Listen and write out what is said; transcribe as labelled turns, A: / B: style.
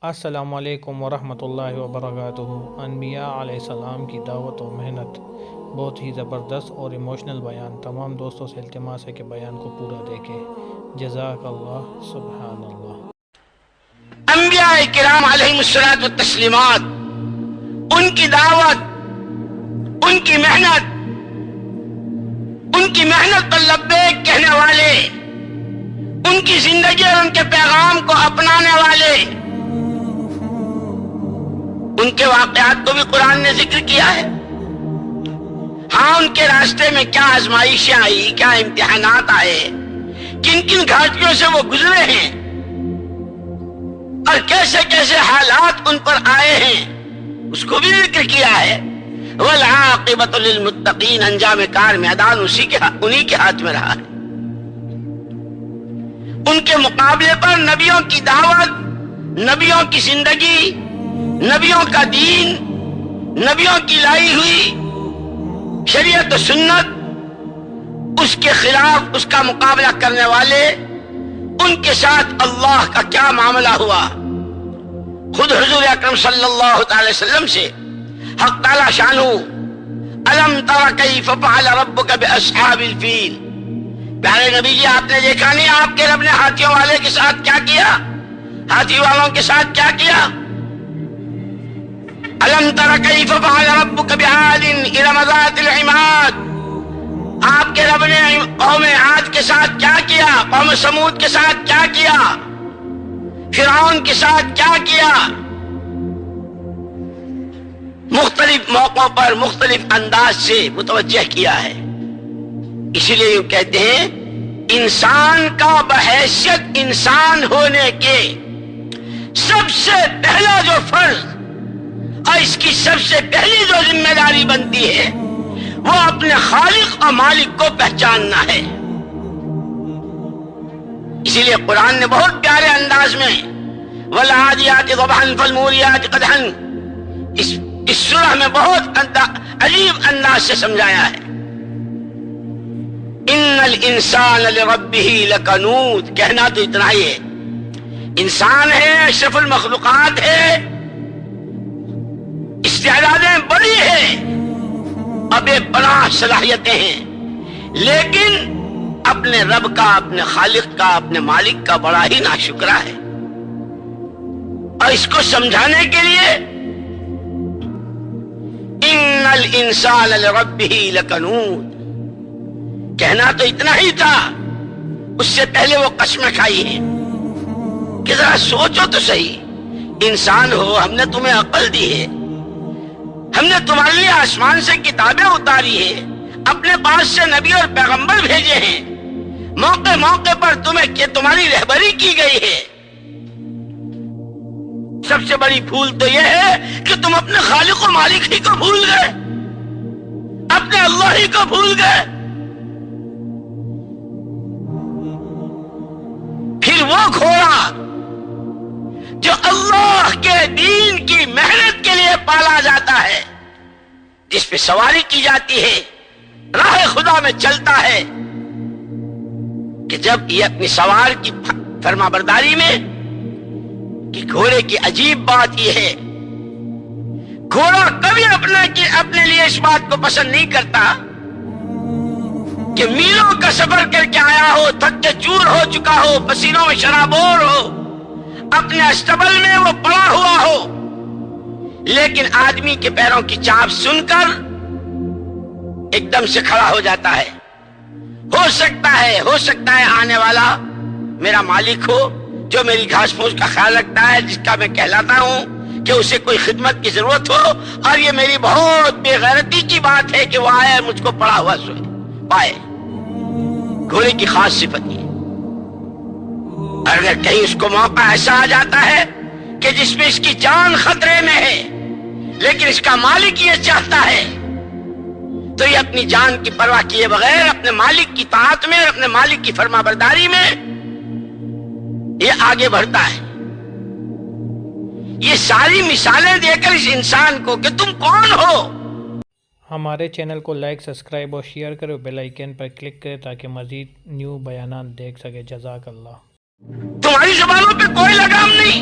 A: السلام علیکم ورحمۃ اللہ وبرکاتہ۔ انبیاء علیہ السلام کی دعوت و محنت، بہت ہی زبردست اور ایموشنل بیان۔ تمام دوستوں سے التماس ہے کہ بیان کو پورا دیکھیں۔ جزاک اللہ، سبحان اللہ۔
B: انبیاء کرام علیہم الصلوۃ والتسلیمات، ان کی دعوت، ان کی محنت پر لبیک کہنے والے، ان کی زندگی اور ان کے پیغام کو اپنانے والے، ان کے واقعات کو بھی قرآن نے ذکر کیا ہے۔ ہاں، ان کے راستے میں کیا آزمائشیں آئی، کیا امتحانات آئے، کن کن گھاٹیوں سے وہ گزرے ہیں اور کیسے کیسے حالات ان پر آئے ہیں، اس کو بھی ذکر کیا ہے۔ والعاقبۃ للمتقین، انجام کار میدان انہی کے ہاتھ میں رہا ہے۔ ان کے مقابلے پر نبیوں کی دعوت، نبیوں کی زندگی، نبیوں کا دین، نبیوں کی لائی ہوئی شریعت و سنت، اس کے خلاف اس کا مقابلہ کرنے والے، ان کے ساتھ اللہ کا کیا معاملہ ہوا۔ خود حضور اکرم صلی اللہ تعالی وسلم سے حق تعالی شانہ الم تر کیف فعل ربک باصحاب الفیل، پیارے نبی جی، آپ نے دیکھا نہیں آپ کے رب نے ہاتھیوں والے کے ساتھ کیا کیا، ہاتھی والوں کے ساتھ کیا کیا؟ الم تر کیف فعل ربک بعاد ارم ذات العماد، آپ کے رب نے قوم عاد کے ساتھ کیا کیا، قوم سمود کے ساتھ کیا کیا، فرعون کے ساتھ کیا کیا؟ مختلف موقعوں پر مختلف انداز سے متوجہ کیا ہے۔ اسی لیے یہ کہتے ہیں انسان کا بحیثیت انسان ہونے کے سب سے پہلا جو فرض اور اس کی سب سے پہلی جو ذمہ داری بنتی ہے وہ اپنے خالق اور مالک کو پہچاننا ہے۔ اسی لیے قرآن نے بہت پیارے انداز میں والعادیات ضبحا فالموریات قدحا، اس سورہ میں بہت عجیب انداز سے سمجھایا ہے۔ ان الانسان لربہ لکنود، کہنا تو اتنا ہی ہے، انسان ہے، اشرف المخلوقات ہے، استعدادیں بڑی ہیں اور بے پناہ صلاحیتیں ہیں، لیکن اپنے رب کا، اپنے خالق کا، اپنے مالک کا بڑا ہی ناشکرا ہے۔ اور اس کو سمجھانے کے لیے ان الانسان لربہ لکنود کہنا تو اتنا ہی تھا، اس سے پہلے وہ قسمیں کھائی ہیں کہ ذرا سوچو تو صحیح، انسان ہو، ہم نے تمہیں عقل دی ہے، ہم نے تمہارے لیے آسمان سے کتابیں اتاری ہے، اپنے پاس سے نبی اور پیغمبر بھیجے ہیں، موقع موقع پر تمہاری رہبری کی گئی ہے۔ سب سے بڑی بھول تو یہ ہے کہ تم اپنے خالق و مالک ہی کو بھول گئے، اپنے اللہ ہی کو بھول گئے۔ پھر وہ گھوڑا جو اللہ کے دین کی محنت کے لیے پالا جاتا ہے، جس پہ سواری کی جاتی ہے، راہ خدا میں چلتا ہے، کہ جب یہ اپنی سوار کی فرما برداری میں، کہ گھوڑے کی عجیب بات یہ ہے، گھوڑا کبھی اپنے لیے اس بات کو پسند نہیں کرتا کہ میلوں کا سفر کر کے آیا ہو، تھک کے چور ہو چکا ہو، پسینوں میں شرابور ہو، اپنے استبل میں وہ پڑا ہوا ہو، لیکن آدمی کے پیروں کی چاپ سن کر ایک دم سے کھڑا ہو جاتا ہے۔ ہو سکتا ہے آنے والا میرا مالک ہو، جو میری گھاس پھوس کا خیال رکھتا ہے، جس کا میں کہلاتا ہوں کہ اسے کوئی خدمت کی ضرورت ہو، اور یہ میری بہت بے غیرتی کی بات ہے کہ وہ آئے مجھ کو پڑا ہوا سوئے پائے۔ گھوڑے کی خاص صفت یہ، اور اگر کہیں اس کو موقع ایسا آ جاتا ہے کہ جس میں اس کی جان خطرے میں ہے، لیکن اس کا مالک یہ چاہتا ہے، تو یہ اپنی جان کی پرواہ کیے بغیر اپنے مالک کی طاعت میں، اپنے مالک کی فرما برداری میں یہ آگے بڑھتا ہے۔ یہ ساری مثالیں دے کر اس انسان کو کہ تم کون ہو۔
A: ہمارے چینل کو لائک، سبسکرائب اور شیئر کرو، بیل آئیکن پر کلک کریں تاکہ مزید نیو بیانات دیکھ سکے۔ جزاک اللہ۔
B: تمہاری زبانوں پہ کوئی لگام نہیں،